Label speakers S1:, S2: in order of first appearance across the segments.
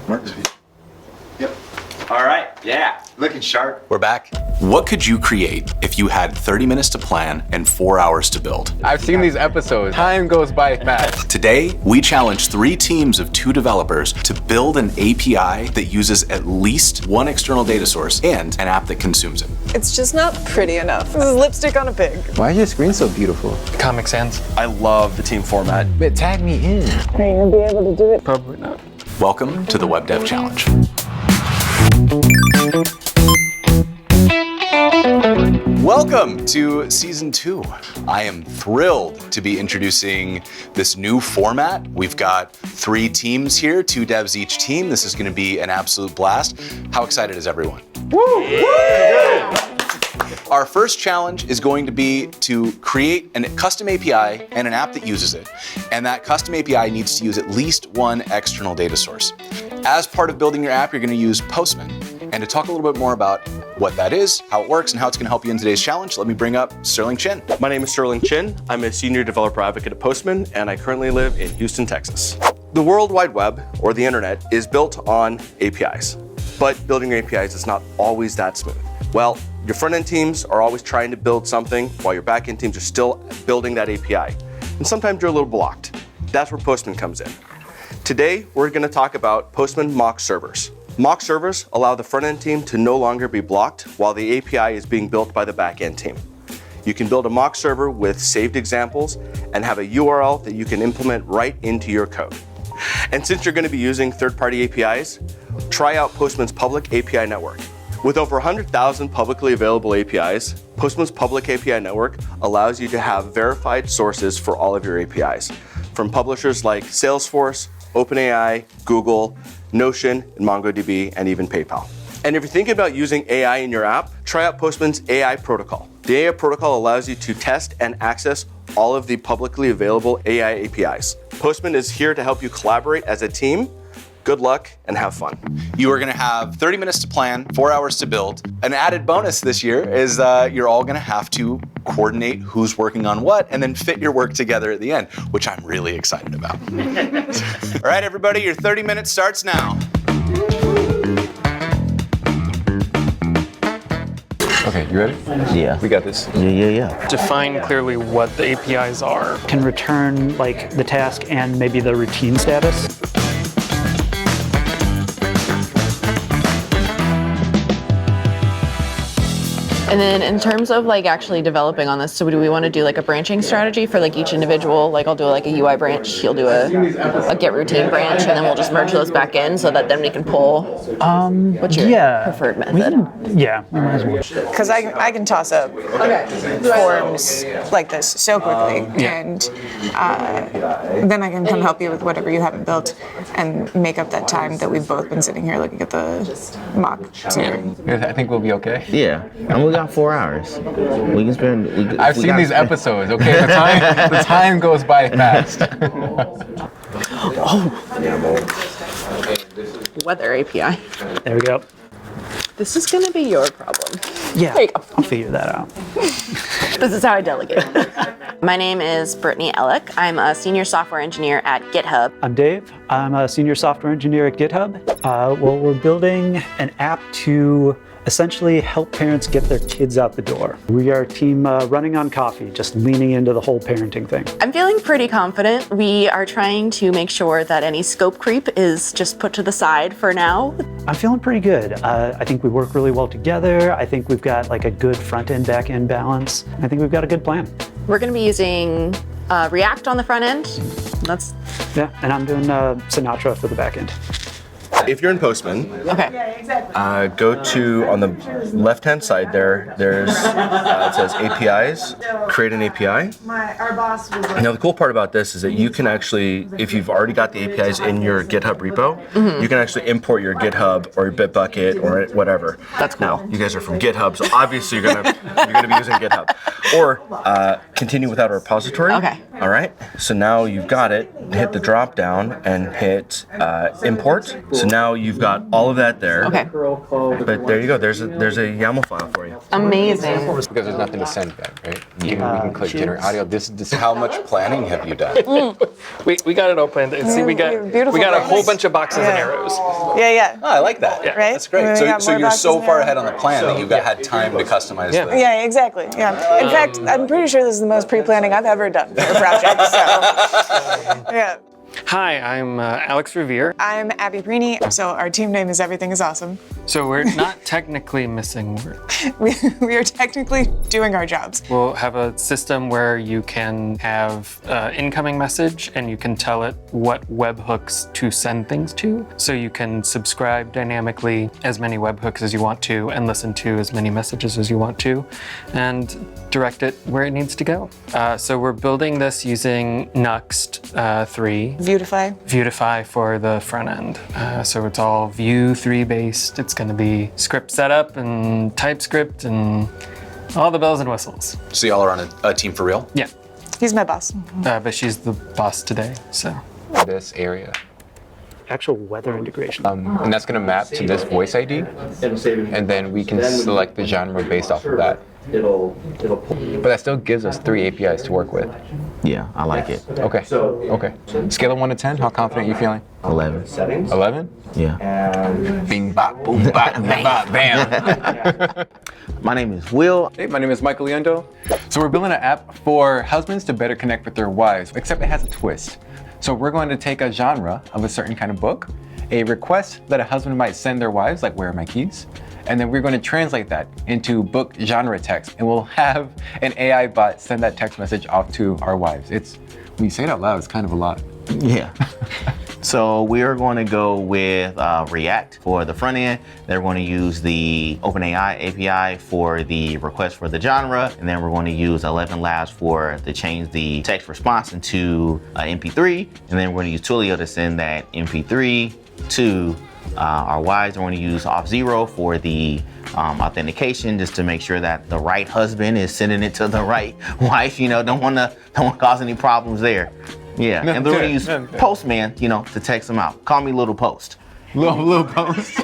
S1: Works. Yep. All right, yeah, looking sharp.
S2: We're back. What could you create if you had 30 minutes to plan and 4 hours to build?
S3: I've seen these episodes. Time goes by fast.
S2: Today, we challenge 3 teams of 2 developers to build an API that uses at least one external data source and an app that consumes it.
S4: It's just not pretty enough. This is lipstick on a pig.
S3: Why is your screen so beautiful?
S5: Comic Sans.
S6: I love the team format.
S3: But tag me in.
S4: Are you gonna be able to do it?
S3: Probably not.
S2: Welcome to the Web Dev Challenge. Welcome to Season 2. I am thrilled to be introducing this new format. We've got 3 teams here, 2 devs each team. This is going to be an absolute blast. How excited is everyone? Woo! Yeah. Our first challenge is going to be to create a custom API and an app that uses it. And that custom API needs to use at least one external data source. As part of building your app, you're going to use Postman. And to talk a little bit more about what that is, how it works, and how it's going to help you in today's challenge, let me bring up Sterling Chin.
S6: My name is Sterling Chin. I'm a senior developer advocate at Postman, and I currently live in Houston, Texas. The World Wide Web, or the internet, is built on APIs. But building your APIs is not always that smooth. Well, your front-end teams are always trying to build something while your back-end teams are still building that API. And sometimes you're a little blocked. That's where Postman comes in. Today, we're going to talk about Postman mock servers. Mock servers allow the front-end team to no longer be blocked while the API is being built by the back-end team. You can build a mock server with saved examples and have a URL that you can implement right into your code. And since you're going to be using third-party APIs, try out Postman's public API network. With over 100,000 publicly available APIs, Postman's public API network allows you to have verified sources for all of your APIs, from publishers like Salesforce, OpenAI, Google, Notion, and MongoDB, and even PayPal. And if you're thinking about using AI in your app, try out Postman's AI protocol. The AI protocol allows you to test and access all of the publicly available AI APIs. Postman is here to help you collaborate as a team. Good luck and have fun.
S2: You are going to have 30 minutes to plan, 4 hours to build. An added bonus this year is you're all going to have to coordinate who's working on what and then fit your work together at the end, which I'm really excited about. All right, everybody, your 30 minutes starts now.
S3: Okay, you ready?
S7: Yeah.
S3: We got this.
S7: Yeah.
S5: Define clearly what the APIs are.
S8: Can return like the task and maybe the routine status.
S9: And then in terms of like actually developing on this, so do we want to do like a branching strategy for like each individual? Like I'll do like a UI branch, he'll do a get routine branch, and then we'll just merge those back in so that then we can pull. What's your preferred method?
S8: We might as well.
S4: Because I can toss up forms like this so quickly, and then I can come help you with whatever you haven't built and make up that time that we've both been sitting here looking at the mock server.
S3: I think we'll be okay.
S7: Yeah. And we got 4 hours. We can spend.
S3: I've seen these episodes. Okay, the time goes by fast.
S9: Weather API.
S8: There we go.
S9: This is going to be your problem.
S8: Yeah,
S9: There you go.
S8: I'll figure that out.
S9: This is how I delegate. My name is Brittany and Alex. I'm a senior software engineer at GitHub.
S8: I'm Dave. I'm a senior software engineer at GitHub. Well, we're building an app to essentially help parents get their kids out the door. We are a team running on coffee, just leaning into the whole parenting thing.
S9: I'm feeling pretty confident. We are trying to make sure that any scope creep is just put to the side for now.
S8: I'm feeling pretty good. I think we work really well together. I think we've got like a good front-end, back-end balance. I think we've got a good plan.
S9: We're going to be using React on the front end.
S8: And I'm doing Sinatra for the back end.
S6: If you're in Postman, go to, on the left-hand side there's, it says APIs, create an API. Now the cool part about this is that you can actually, if you've already got the APIs in your GitHub repo, you can actually import your GitHub or your Bitbucket or whatever.
S9: That's cool.
S6: Now, you guys are from GitHub, so obviously you're gonna be using GitHub. Or continue without a repository.
S9: Okay.
S6: All right, so now you've got it, hit the drop down and hit import. So now you've got all of that there.
S9: Okay.
S6: But there you go. There's a YAML file for you.
S9: Amazing.
S3: Because there's nothing to send back, right? We can click generate audio. This
S2: How much planning have you done?
S5: We got it opened. And see, we got a whole bunch of boxes and arrows.
S4: Yeah.
S2: Oh, I like that.
S4: Right?
S2: That's great.
S4: And then we got
S2: So
S4: more
S2: you're so
S4: boxes
S2: far
S4: now.
S2: ahead on the plan that you've had time to customize
S5: Yeah.
S2: the.
S4: Yeah, exactly. Yeah. In fact, I'm pretty sure this is the most pre-planning I've ever done for a project. So, yeah.
S5: Hi, I'm Alex Revere.
S4: I'm Abbey Brittany. So our team name is Everything is Awesome.
S5: So we're not technically missing work.
S4: We are technically doing our jobs.
S5: We'll have a system where you can have incoming message and you can tell it what webhooks to send things to. So you can subscribe dynamically as many webhooks as you want to and listen to as many messages as you want to and direct it where it needs to go. So we're building this using Nuxt 3. Vuetify for the front end. So it's all Vue 3 based. It's going to be script setup and TypeScript and all the bells and whistles.
S2: So y'all are on a team for real?
S5: Yeah,
S4: He's my boss.
S5: but she's the boss today, so.
S3: this area.
S8: Actual weather integration.
S3: And that's going to map to this voice ID. And then we can select the genre based off of that. But that still gives us 3 APIs to work with.
S7: Yeah, I like it.
S3: Okay. Scale of 1 to 10, how confident are you feeling?
S7: 11.
S3: 11?
S7: Yeah.
S3: Bing, bop, boom, bop, bop, bam.
S7: My name is Will.
S3: Hey, my name is Michael Leondo. So we're building an app for husbands to better connect with their wives, except it has a twist. So we're going to take a genre of a certain kind of book, a request that a husband might send their wives, like where are my keys? And then we're going to translate that into book genre text, and we'll have an AI bot send that text message off to our wives. When you say it out loud, it's kind of a lot.
S7: Yeah. So we are going to go with React for the front end. They're going to use the OpenAI API for the request for the genre. And then we're going to use 11 Labs to change the text response into MP3. And then we're going to use Twilio to send that MP3 to our wives. Are going to use Auth0 for the authentication, just to make sure that the right husband is sending it to the right wife. Don't want to cause any problems there. Yeah, and they're going to use Postman, to text them out. Call me Little Post.
S3: Little post.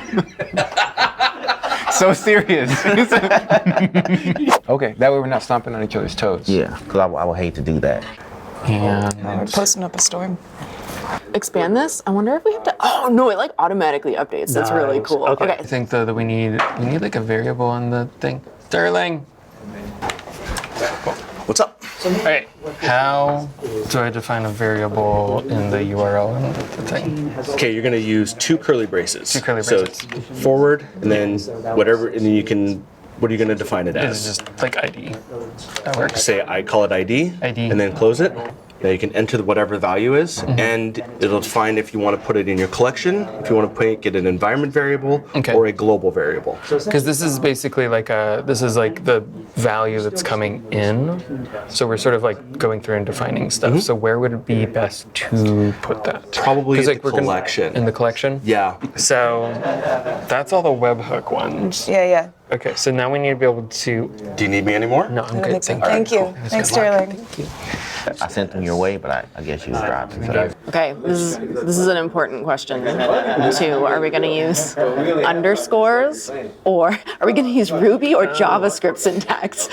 S3: So serious. Okay, that way we're not stomping on each other's toes.
S7: Yeah, because I would hate to do that.
S4: We're posting up a storm.
S9: Expand this. I wonder if we have to. Oh no! It like automatically updates. That's really cool.
S5: I think though that we need like a variable in the thing. Sterling.
S6: What's up?
S5: Okay, how do I define a variable in the URL and the thing?
S6: Okay, you're going to use 2 curly braces.
S5: 2 curly
S6: So
S5: braces.
S6: it's forward, and then whatever, and then you can. What are you going to define it
S5: It's
S6: as?
S5: just like ID. That works.
S6: Say I call it ID,
S5: ID.
S6: and then close it. Now you can enter whatever value is, and it'll define if you want to put it in your collection, if you want to make it an environment variable, or a global variable.
S5: Because this is basically like the value that's coming in. So we're sort of like going through and defining stuff. So where would it be best to put that?
S6: Probably in
S5: like
S6: the collection.
S5: In the collection?
S6: Yeah.
S5: So that's all the webhook ones.
S4: Yeah.
S5: Okay, so now we need to be able to.
S6: Do you need me anymore?
S5: No, I'm good.
S4: Thank you. Thanks, Sterling.
S7: I sent them your way, but I guess you dropped it.
S9: Okay, this is an important question too. Are we going to use underscores, or are we going to use Ruby or JavaScript syntax?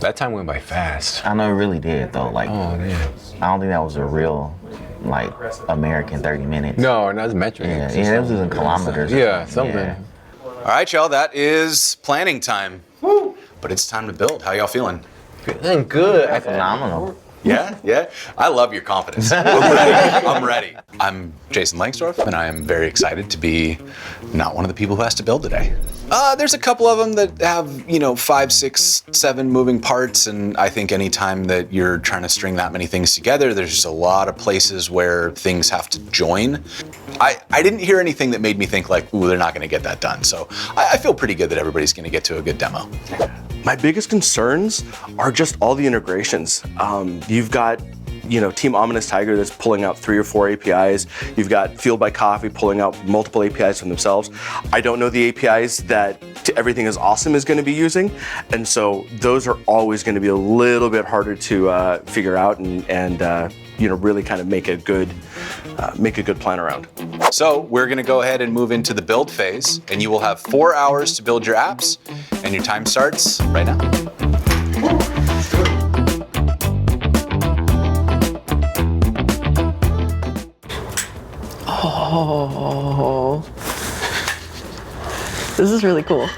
S3: That time went by fast.
S7: I know it really did, though. Like,
S3: Oh, man.
S7: I don't think that was a real, American 30 minutes.
S3: No, not as metric.
S7: Yeah, it was in kilometers.
S3: Yeah, something.
S7: Yeah.
S2: All right, y'all, that is planning time. But it's time to build. How y'all feeling?
S3: Feeling good.
S7: Phenomenal.
S2: Yeah. I love your confidence. I'm ready. I'm Jason Lengstorf, and I am very excited to be not one of the people who has to build today. There's a couple of them that have, 5, 6, 7 moving parts, and I think anytime that you're trying to string that many things together, there's just a lot of places where things have to join. I didn't hear anything that made me think like, ooh, they're not gonna get that done. So I feel pretty good that everybody's gonna get to a good demo.
S6: My biggest concerns are just all the integrations. You've got, Team Ominous Tiger that's pulling out 3 or 4 APIs. You've got Fueled by Coffee pulling out multiple APIs from themselves. I don't know the APIs that Everything is Awesome is going to be using, and so those are always going to be a little bit harder to figure out and really kind of make a good plan around.
S2: So we're gonna go ahead and move into the build phase, and you will have 4 hours to build your apps, and your time starts right now.
S9: Oh, this is really cool.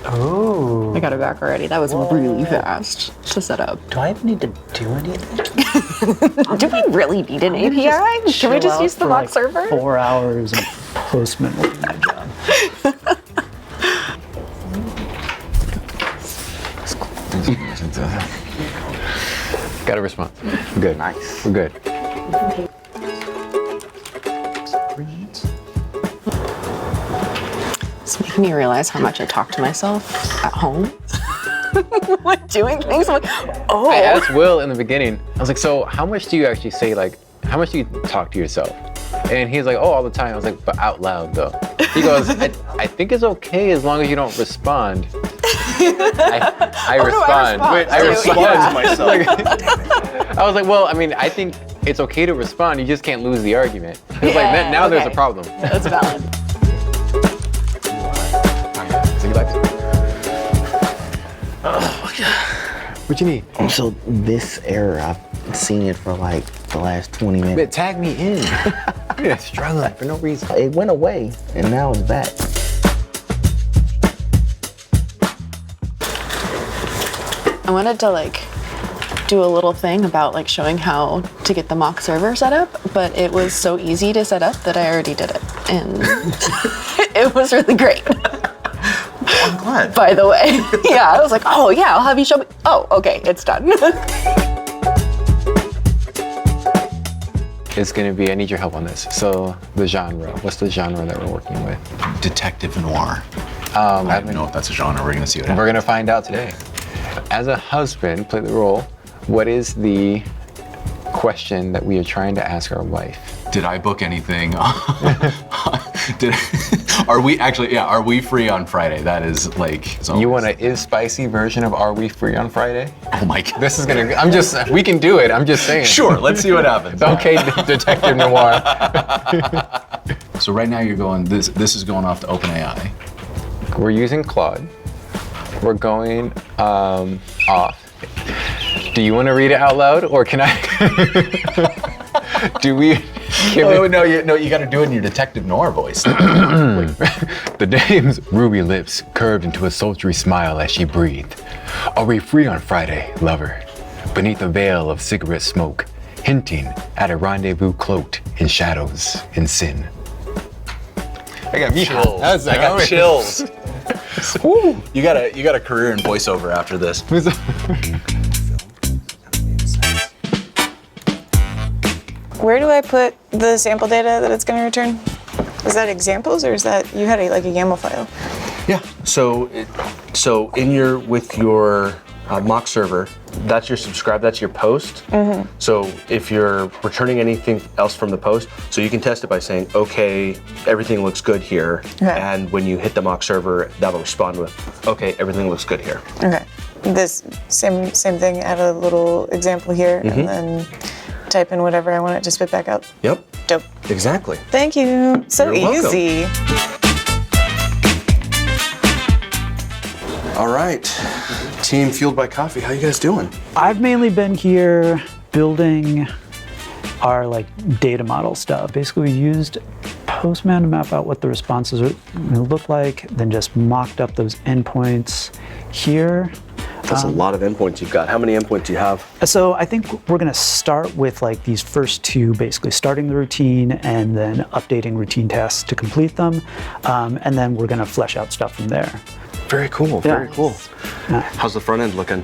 S8: Oh.
S9: I got it back already. That was really fast to set up.
S7: Do I even need to do anything?
S9: Do we really need an API? Should we just use the mock server?
S8: 4 hours and Postman will do my job.
S3: Got a response. We're good.
S7: Nice.
S3: We're good.
S9: It's making me realize how much I talk to myself at home. Like doing things. I'm like, oh.
S3: I asked Will in the beginning, I was like, so how much do you actually say, like, how much do you talk to yourself? And he's like, oh, all the time. I was like, but out loud though. He goes, I think it's okay as long as you don't respond. I respond.
S9: I respond
S6: to myself.
S3: I was like, well, I mean, I think it's okay to respond. You just can't lose the argument. It's like, now there's a problem.
S9: That's valid.
S3: So you like it? Oh, yeah. What you need?
S7: So this error, I've seen it for like the last 20 minutes.
S3: But tag me in. You're struggling for no reason.
S7: It went away and now it's back.
S9: I wanted to like do a little thing about like showing how to get the mock server set up, but it was so easy to set up that I already did it. And it was really great.
S6: I'm glad.
S9: By the way. Yeah, I was like, oh yeah, I'll have you show me. Oh, okay, it's done.
S3: It's gonna be, I need your help on this. So the genre, what's the genre that we're working with?
S2: Detective noir. I don't know if that's a genre. We're gonna see what happens.
S3: We're gonna find out today. As a husband, play the role. What is the question that we are trying to ask our wife?
S2: Did I book anything? Are we free on Friday? That is like.
S3: You want an is spicy version of Are We Free on Friday?
S2: Oh my God.
S3: This is gonna, we can do it, I'm just saying.
S2: Sure, let's see what happens.
S3: Okay, Detective Noir.
S2: So right now you're going, this is going off to OpenAI.
S3: We're using Claude. We're going off. Do you want to read it out loud, or can I? Do we?
S2: No, you got to do it in your Detective Noir voice.
S3: The dame's ruby lips curved into a sultry smile as she breathed. Are we free on Friday, lover? Beneath a veil of cigarette smoke, hinting at a rendezvous cloaked in shadows and sin. I got chills.
S2: I got chills. You got a career in voiceover after this.
S4: Where do I put the sample data that it's going to return? Is that examples, or is that you had a YAML file?
S6: Yeah. So with your mock server, that's your subscribe, that's your post. Mm-hmm. So if you're returning anything else from the post, so you can test it by saying, okay, everything looks good here. Okay. And when you hit the mock server, that'll respond with, okay, everything looks good here.
S4: Okay. This same thing, add a little example here, and then type in whatever I want it to spit back out.
S6: Yep.
S4: Dope.
S6: Exactly.
S4: Thank you. So
S6: You're
S4: easy.
S6: All right. Team Fueled by Coffee, how you guys doing?
S8: I've mainly been here building our data model stuff. Basically, we used Postman to map out what the responses look like, then just mocked up those endpoints here.
S6: That's a lot of endpoints you've got. How many endpoints do you have?
S8: So I think we're gonna start with these first two, basically starting the routine and then updating routine tasks to complete them. And then we're gonna flesh out stuff from there.
S6: Very cool, very cool. How's the front end looking?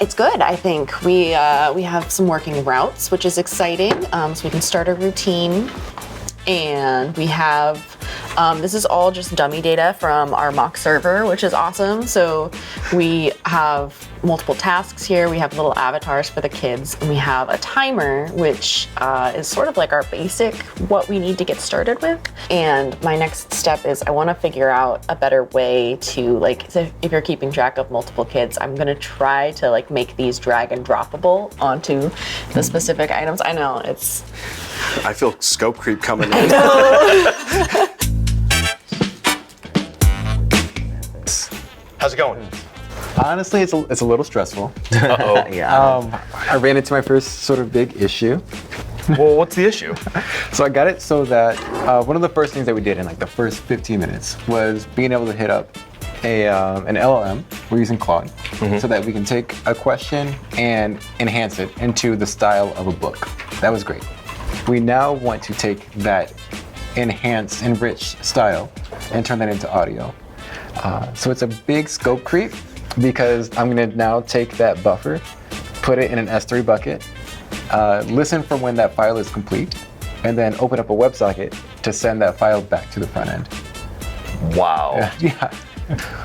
S9: It's good, I think. We have some working routes, which is exciting. So we can start a routine, and we have This is all just dummy data from our mock server, which is awesome. So we have multiple tasks here. We have little avatars for the kids, and we have a timer, which is sort of like our basic what we need to get started with. And my next step is I want to figure out a better way to, like, if you're keeping track of multiple kids, I'm gonna try to like make these drag and droppable onto the specific items. I know it's.
S6: I feel scope creep coming in. How's it going?
S3: Honestly, it's a little stressful.
S6: Uh-oh.
S7: Yeah.
S3: I ran into my first sort of big issue.
S6: Well, what's the issue?
S3: So I got it so that one of the first things that we did in like the first 15 minutes was being able to hit up an LLM. We're using Claude, so that we can take a question and enhance it into the style of a book. That was great. We now want to take that enhanced, enriched style and turn that into audio. So it's a big scope creep because I'm gonna now take that buffer, put it in an S3 bucket, listen for when that file is complete, and then open up a WebSocket to send that file back to the front end.
S6: Wow.
S3: Yeah.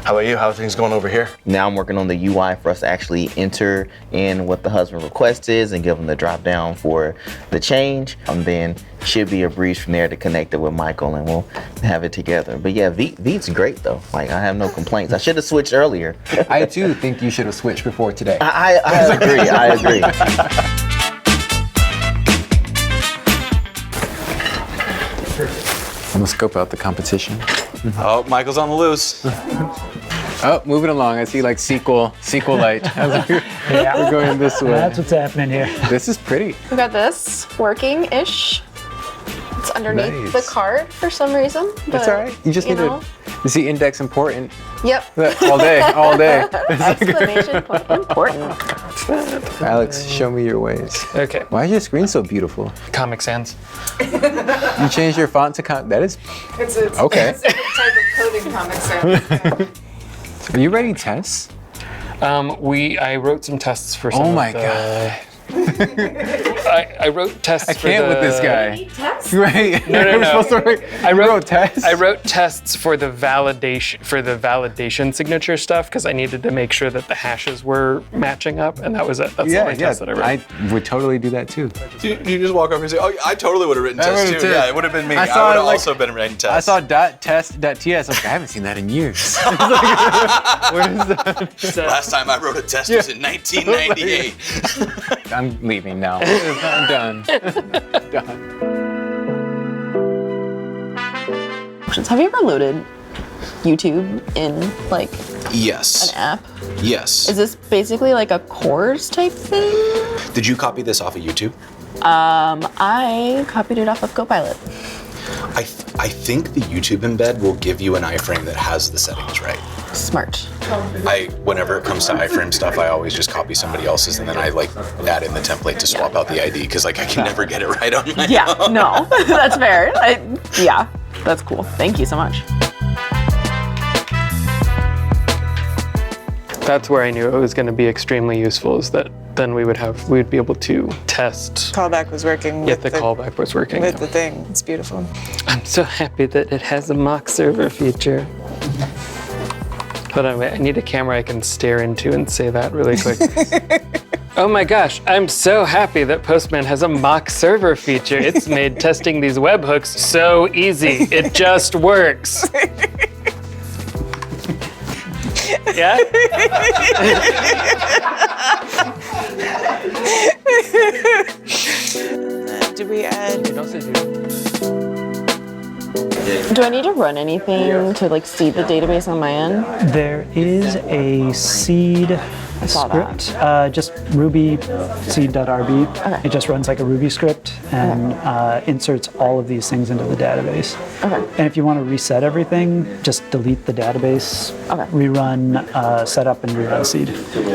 S6: How about you? How are things going over here?
S7: Now I'm working on the UI for us to actually enter in what the husband request is and give him the drop down for the change. Then should be a breeze from there to connect it with Michael and we'll have it together. But yeah, Veet's great though. Like I have no complaints. I should have switched earlier.
S3: I too think you should have switched before today.
S7: I agree. I agree.
S3: I'm gonna scope out the competition.
S2: Oh, Michael's on the loose.
S3: Oh, moving along. I see like sequel light. We're going this way.
S8: That's what's happening here.
S3: This is pretty.
S9: We got this working-ish. It's underneath
S3: Nice.
S9: the card for some reason.
S3: That's
S9: but,
S3: all right. You just need
S9: know.
S3: to see index important.
S9: Yep.
S3: All day.
S9: Exclamation point important.
S3: Alex, show me your ways.
S5: Okay.
S3: Why is your screen so beautiful?
S5: Comic Sans.
S3: You changed your font to that is.
S4: It's
S3: Okay.
S4: It's a type of coding comic sound.
S3: Are you writing tests?
S5: I wrote some tests for some
S3: Oh
S5: of
S3: my
S5: the-
S3: god.
S5: I wrote tests
S3: I
S5: for
S3: can't with this guy. Right?
S5: No.
S3: We're supposed to write.
S5: I wrote
S3: tests.
S5: I wrote tests for the validation signature stuff because I needed to make sure that the hashes were matching up, and that was it. That's the only test that I wrote.
S3: I would totally do that too.
S2: You just walk over and say, "Oh, I totally would have written tests
S3: would've
S2: too."
S3: too.
S2: Yeah, it would have been me.
S3: I
S2: I,
S3: saw
S2: would
S3: it,
S2: have
S3: like-
S2: also been writing
S3: I
S2: tests.
S3: saw .test.ts. I was like, I haven't seen that in years. What is that?
S2: Last time I wrote a test was in 1998.
S3: I'm leaving now. I'm done. Done.
S9: Have you ever loaded YouTube in like
S2: Yes.
S9: an app?
S2: Yes.
S9: Is this basically like a course type thing?
S2: Did you copy this off of YouTube?
S9: I copied it off of Copilot.
S2: I think the YouTube embed will give you an iframe that has the settings right.
S9: Smart.
S2: Whenever it comes to iframe stuff, I always just copy somebody else's and then I like add in the template to swap out the ID because like I can never get it right on my
S9: Yeah,
S2: own.
S9: no, that's fair. Yeah, that's cool. Thank you so much.
S5: That's where I knew it was going to be extremely useful. Is that then we'd be able to test
S4: Callback was working
S5: if the callback was working.
S4: with the thing. It's beautiful.
S5: I'm so happy that it has a mock server feature. Hold on, wait. I need a camera I can stare into and say that really quick. Oh my gosh, I'm so happy that Postman has a mock server feature. It's made testing these webhooks so easy. It just works. Yeah?
S4: Did we add?
S9: Do I need to run anything to like seed the database on my end?
S8: There is a seed
S9: saw that.
S8: script, just Ruby seed.rb.
S9: Okay.
S8: It just runs like a Ruby script and inserts all of these things into the database.
S9: Okay.
S8: And if you want to reset everything, just delete the database,
S9: Okay.
S8: rerun setup, and rerun seed.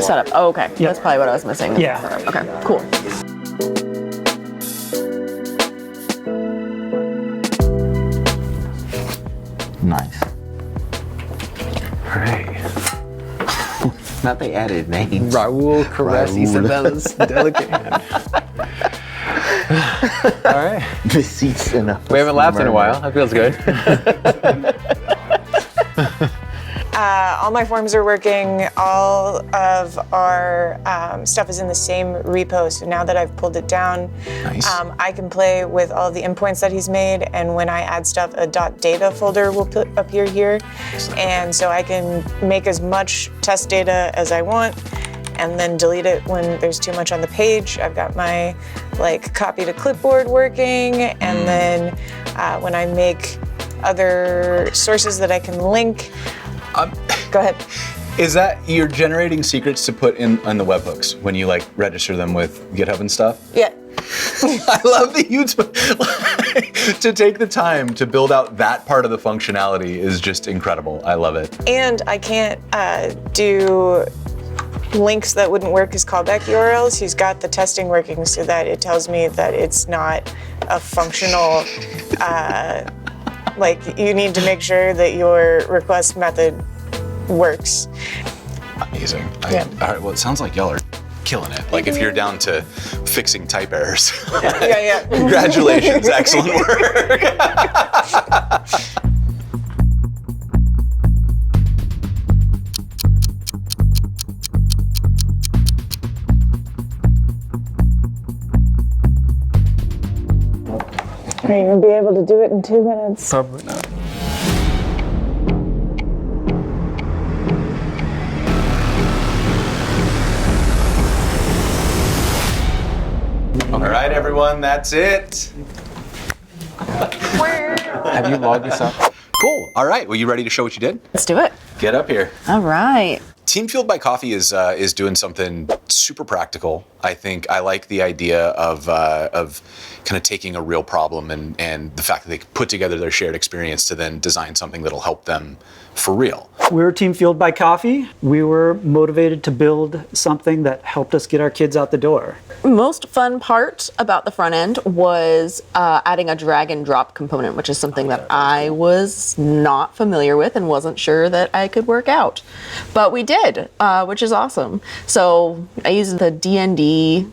S9: Setup. Oh, okay. That's probably what I was missing.
S8: Yeah.
S9: Setup. Okay, cool.
S7: Nice.
S3: All right.
S7: Not they added names.
S3: Raul caress
S7: Raul.
S3: Isabella's delicate hand. All right.
S7: Receipts in a.
S3: We haven't laughed in a while. That feels good.
S4: All my forms are working. All of our stuff is in the same repo. So now that I've pulled it down,
S2: Nice.
S4: I can play with all the endpoints that he's made. And when I add stuff, a .data folder will appear here. And so I can make as much test data as I want and then delete it when there's too much on the page. I've got my copy to clipboard working. And then when I make other sources that I can link, go ahead.
S2: Is that you're generating secrets to put in on the webhooks when you register them with GitHub and stuff?
S4: Yeah.
S2: I love that you to take the time to build out that part of the functionality is just incredible. I love it.
S4: And I can't do links that wouldn't work as callback URLs. He's got the testing working so that it tells me that it's not a functional, you need to make sure that your request method works.
S2: Amazing.
S4: Yeah.
S2: All right, well, it sounds like y'all are killing it. If you're down to fixing type errors.
S4: Yeah.
S2: Congratulations, excellent work.
S4: Are you gonna be able to do it in 2 minutes?
S5: Probably not.
S2: All right, everyone, that's it.
S3: Have you logged this up?
S2: Cool. All right, well, you ready to show what you did?
S9: Let's do it.
S2: Get up here.
S9: All right.
S2: Team Fueled by Coffee is doing something super practical. I think I like the idea of kind of taking a real problem and the fact that they put together their shared experience to then design something that'll help them for real.
S8: We're Team Fueled by Coffee. We were motivated to build something that helped us get our kids out the door.
S9: Most fun part about the front end was adding a drag and drop component, which is something that I was not familiar with and wasn't sure that I could work out. But we did, which is awesome. So I used the D&D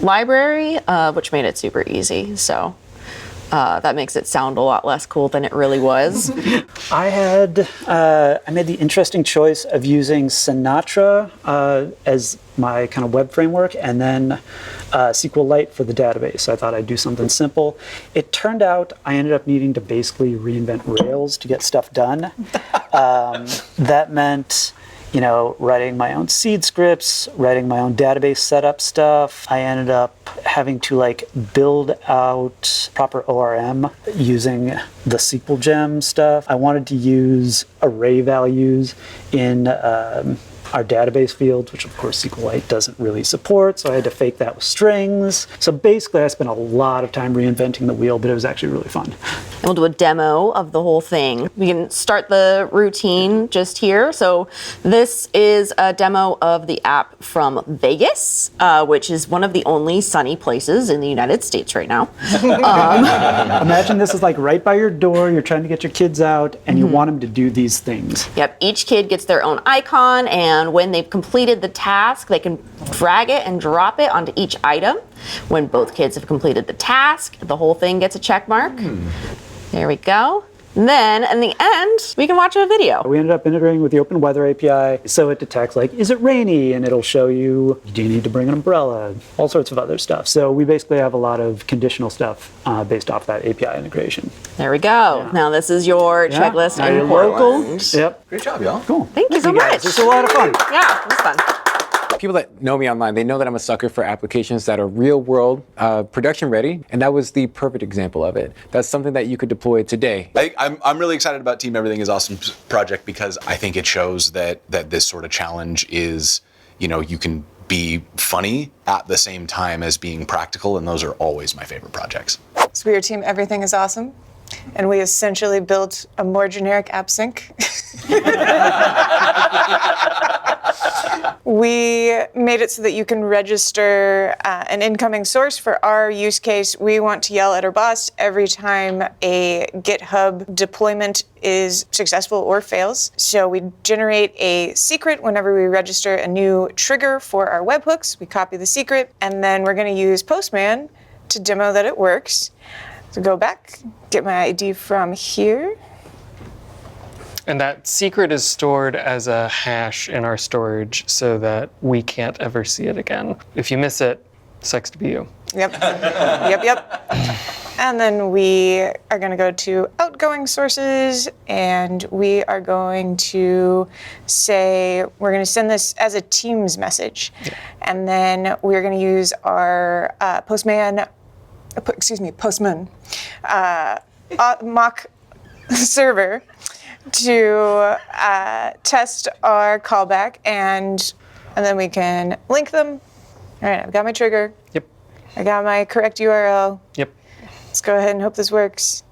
S9: library, which made it super easy. So that makes it sound a lot less cool than it really was.
S8: I made the interesting choice of using Sinatra as my kind of web framework and then SQLite for the database. I thought I'd do something simple. It turned out I ended up needing to basically reinvent Rails to get stuff done. That meant writing my own seed scripts, writing my own database setup stuff. I ended up having to build out proper ORM using the SQL gem stuff. I wanted to use array values in our database fields, which of course SQLite doesn't really support, so I had to fake that with strings. So basically I spent a lot of time reinventing the wheel, but it was actually really fun.
S9: And we'll do a demo of the whole thing. We can start the routine just here. So this is a demo of the app from Vegas, which is one of the only sunny places in the United States right now.
S8: Imagine this is right by your door, you're trying to get your kids out, and you want them to do these things.
S9: Yep, each kid gets their own icon, and when they've completed the task, they can drag it and drop it onto each item. When both kids have completed the task, the whole thing gets a check mark. There we go. And then, in the end, we can watch a video.
S8: We ended up integrating with the Open Weather API, so it detects is it rainy? And it'll show you, do you need to bring an umbrella? All sorts of other stuff. So we basically have a lot of conditional stuff based off that API integration.
S9: There we go.
S8: Yeah.
S9: Now this is your checklist
S8: Now
S9: in
S8: you're local.
S9: Portland.
S8: Yep.
S2: Great job, y'all.
S8: Cool.
S9: Thank you so much.
S8: This is a lot of fun.
S9: Yeah, it was fun.
S3: People that know me online, they know that I'm a sucker for applications that are real world, production ready, and that was the perfect example of it. That's something that you could deploy today.
S2: I'm really excited about Team Everything is Awesome project because I think it shows that this sort of challenge is, you can be funny at the same time as being practical, and those are always my favorite projects.
S4: So we are Team Everything is Awesome, and we essentially built a more generic app sync. We made it so that you can register an incoming source. For our use case, we want to yell at our boss every time a GitHub deployment is successful or fails. So we generate a secret whenever we register a new trigger for our webhooks. We copy the secret, and then we're going to use Postman to demo that it works. So go back, get my ID from here.
S5: And that secret is stored as a hash in our storage so that we can't ever see it again. If you miss it, sucks to be you.
S4: Yep. Yep. And then we are going to go to outgoing sources, and we are going to say we're going to send this as a Teams message. Yeah. And then we're going to use our Postman mock server to test our callback, and then we can link them. All right, I've got my trigger.
S5: Yep.
S4: I got my correct URL.
S5: Yep.
S4: Let's go ahead and hope this works.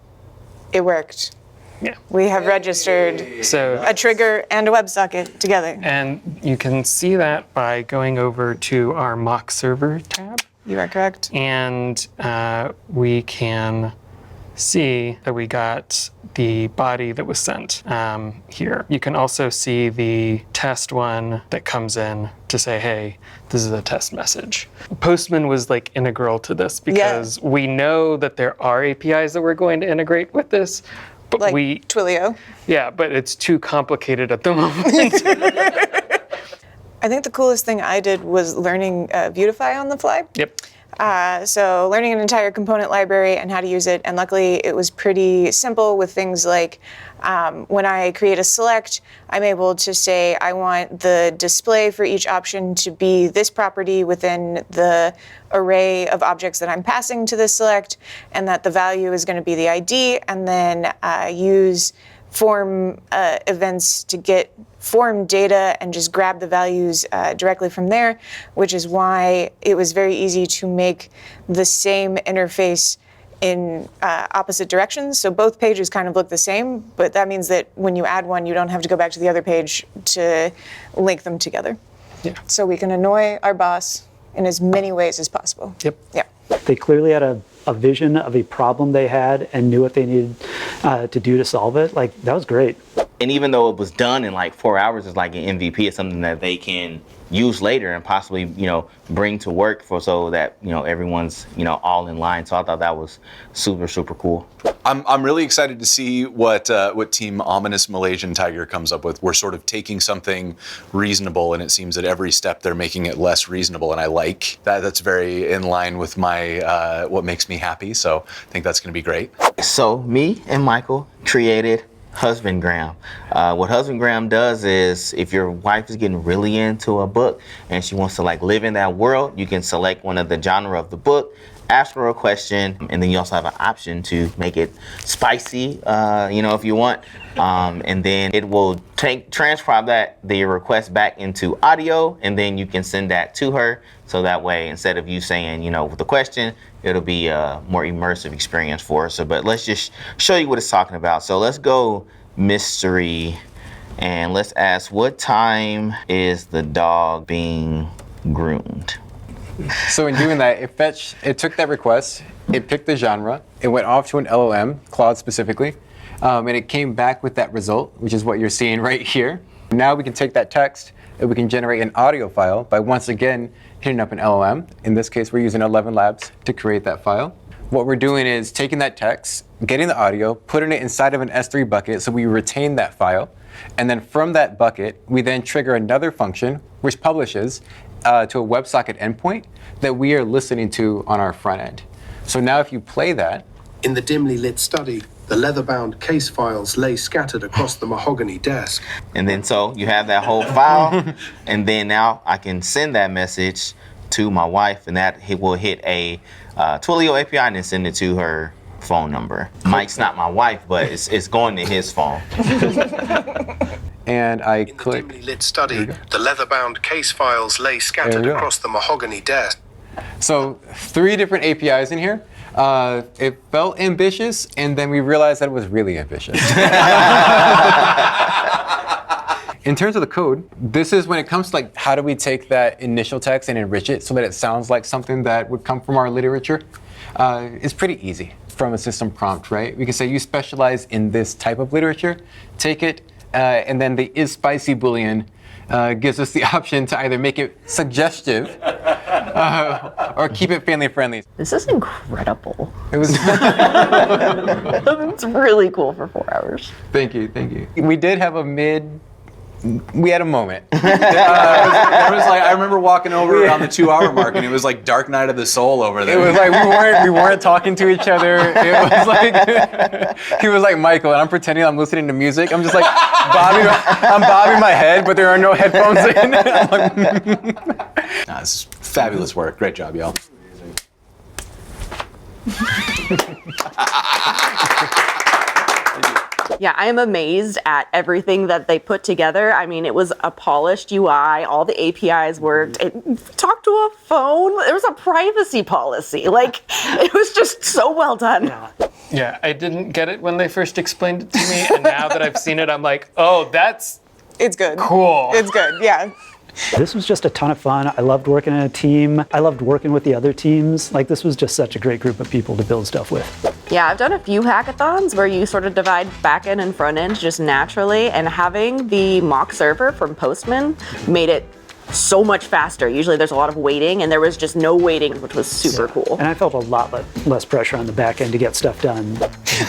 S4: It worked.
S5: Yeah.
S4: We have registered a trigger and a WebSocket together.
S5: And you can see that by going over to our mock server tab.
S4: You are correct.
S5: And we can see that we got the body that was sent here. You can also see the test one that comes in to say, hey, this is a test message. Postman was like integral to this because we know that there are APIs that we're going to integrate with this, but
S4: like Twilio.
S5: Yeah, but it's too complicated at the moment.
S4: I think the coolest thing I did was learning Vuetify on the fly.
S5: Yep.
S4: So learning an entire component library and how to use it, and luckily it was pretty simple with things like when I create a select, I'm able to say I want the display for each option to be this property within the array of objects that I'm passing to this select, and that the value is going to be the ID, and then use form events to get form data and just grab the values directly from there, which is why it was very easy to make the same interface in opposite directions. So both pages kind of look the same, but that means that when you add one, you don't have to go back to the other page to link them together.
S5: Yeah.
S4: So we can annoy our boss in as many ways as possible.
S5: Yep.
S4: Yeah.
S8: They clearly had a vision of a problem they had and knew what they needed to do to solve it. Like, that was great.
S7: And even though it was done in like 4 hours, it's like an MVP. It's something that they can use later and possibly, bring to work so that, everyone's, all in line. So I thought that was super, super cool.
S2: I'm really excited to see what Team Ominous Malaysian Tiger comes up with. We're sort of taking something reasonable, and it seems that every step they're making it less reasonable, and I like that. That's very in line with my what makes me happy. So I think that's going to be great.
S7: So me and Michael created Husbandgram. What Husbandgram does is, if your wife is getting really into a book and she wants to live in that world, you can select one of the genre of the book, ask her a question, and then you also have an option to make it spicy, if you want. And then it will transcribe the request back into audio, and then you can send that to her. So that way, instead of you saying, with the question, it'll be a more immersive experience for her. So, but let's just show you what it's talking about. So let's go mystery, and let's ask, what time is the dog being groomed?
S3: So in doing that, it took that request, it picked the genre, it went off to an LLM, Claude specifically, and it came back with that result, which is what you're seeing right here. Now we can take that text and we can generate an audio file by once again hitting up an LLM. In this case, we're using 11 Labs to create that file. What we're doing is taking that text, getting the audio, putting it inside of an S3 bucket so we retain that file. And then from that bucket, we then trigger another function which publishes to a WebSocket endpoint that we are listening to on our front end. So now if you play that.
S10: In the dimly lit study, the leather-bound case files lay scattered across the mahogany desk.
S7: And then so you have that whole file, and then now I can send that message to my wife, and that will hit a Twilio API and then send it to her phone number. Mike's not my wife, but it's going to his phone.
S3: And I
S10: In the dimly lit study, the leather-bound case files lay scattered across the mahogany desk.
S3: So 3 different APIs in here. It felt ambitious, and then we realized that it was really ambitious. In terms of the code, this is when it comes to how do we take that initial text and enrich it so that it sounds like something that would come from our literature. It's pretty easy from a system prompt, right? We can say you specialize in this type of literature, take it, and then the is spicy boolean gives us the option to either make it suggestive Or keep it family friendly.
S9: This is incredible.
S3: It was.
S9: It's really cool for 4 hours.
S3: Thank you. We did have we had a moment.
S2: There was like, I remember walking over around the 2-hour mark, and it was like Dark Night of the Soul over there.
S3: It was like we weren't talking to each other. It was like he was like Michael, and I'm pretending I'm listening to music. I'm just like bobbing my head, but there are no headphones in. I'm like,
S2: Nah, this is fabulous work. Great job, y'all.
S9: Yeah, I am amazed at everything that they put together. I mean, it was a polished UI, all the APIs worked. It talked to a phone. There was a privacy policy. Like, it was just so well done.
S5: Yeah, I didn't get it when they first explained it to me, and now that I've seen it, I'm like, oh, that's
S4: It's good.
S5: cool.
S4: It's good, yeah.
S8: This was just a ton of fun. I loved working in a team. I loved working with the other teams. Like, this was just such a great group of people to build stuff with.
S9: Yeah, I've done a few hackathons where you sort of divide back end and front end just naturally, and having the mock server from Postman made it so much faster. Usually there's a lot of waiting, and there was just no waiting, which was super cool.
S8: And I felt a lot less pressure on the back end to get stuff done.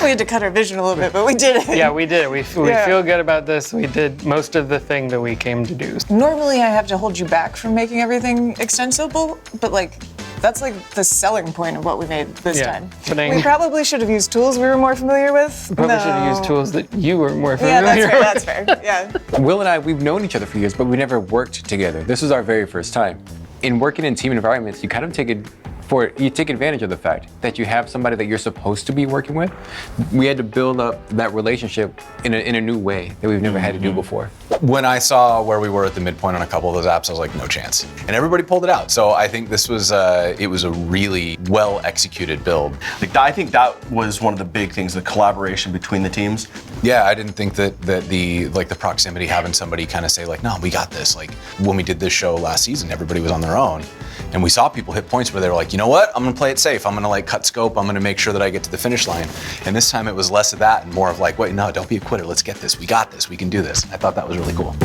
S4: We had to cut our vision a little bit, but we did it.
S5: Yeah, we did. We feel good about this. We did most of the thing that we came to do.
S4: Normally I have to hold you back from making everything extensible, but like, that's like the selling point of what we made this time. We probably should have used tools we were more familiar with.
S5: Probably should have used tools that you were more
S4: Yeah,
S5: familiar with.
S4: that's fair, yeah.
S3: Will and I, we've known each other for years, but we never worked together. This is our very first time. In working in team environments, you kind of take advantage of the fact that you have somebody that you're supposed to be working with. We had to build up that relationship in a new way that we've never had to do before.
S2: When I saw where we were at the midpoint on a couple of those apps, I was like, no chance. And everybody pulled it out. So I think this was it was a really well executed build.
S6: Like, I think that was one of the big things, the collaboration between the teams.
S2: Yeah, I didn't think that the proximity, having somebody kind of say like, no, we got this. Like when we did this show last season, everybody was on their own. And we saw people hit points where they were like, you know what? I'm gonna play it safe. I'm gonna like cut scope. I'm gonna make sure that I get to the finish line. And this time it was less of that and more of like, wait, no, don't be a quitter. Let's get this. We got this. We can do this. I thought that was really cool.